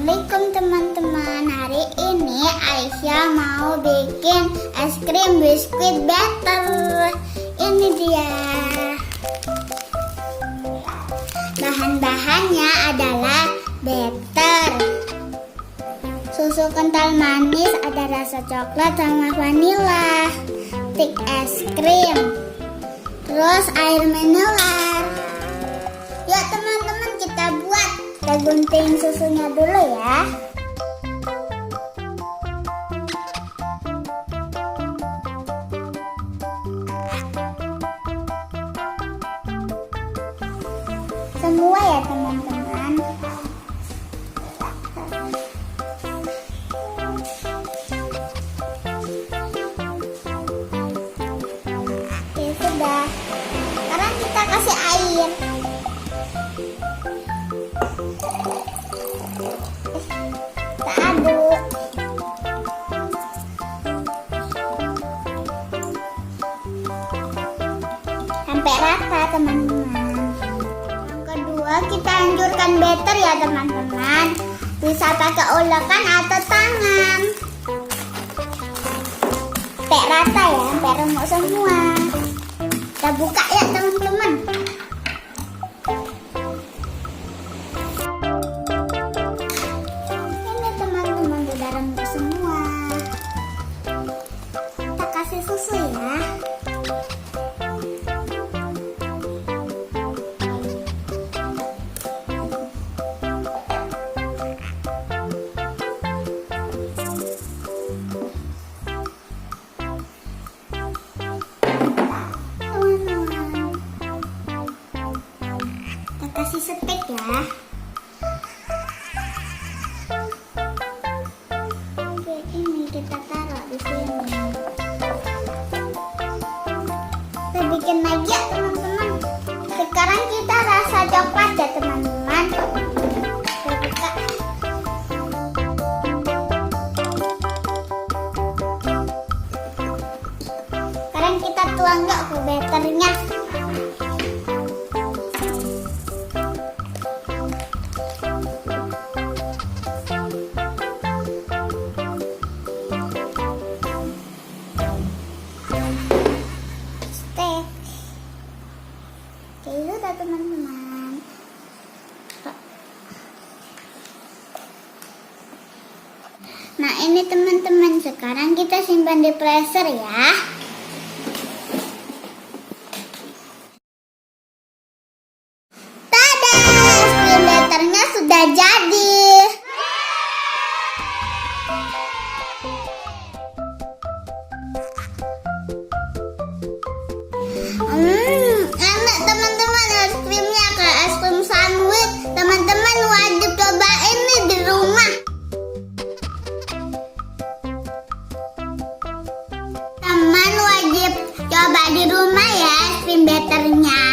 Assalamualaikum teman-teman. Hari ini Aisyah mau bikin es krim biskuit butter. Ini dia. Bahan-bahannya adalah butter, susu kental manis, ada rasa coklat sama vanila, stick es krim, terus air mineral. Yuk teman-teman, kita buat. Kita gunting susunya dulu ya. Semua ya teman-teman. Oke, sudah. Sekarang kita kasih air. Kita aduk. Sampai rata teman-teman. Yang kedua, kita anjurkan batter ya teman-teman. Bisa pakai ulekan atau tangan. Sampai rata ya, sampai remuk semua. Kita buka ya teman-teman. Ini teman-teman udah remuk semua. Kita kasih susu ya. Kasih stek ya. Oke, ini kita taruh di sini. Kita bikin lagi ya teman-teman. Sekarang kita rasa coklat ya teman-teman. Kita buka. Sekarang kita tuang ke batternya. Oke, itu udah teman-teman. Nah ini teman-teman, sekarang kita simpan di freezer ya. Tada! Es krim batternya sudah jadi. Enak teman-teman, es krimnya kayak es krim sandwich. Teman-teman wajib cobain nih di rumah. Teman wajib coba di rumah ya es krim batternya.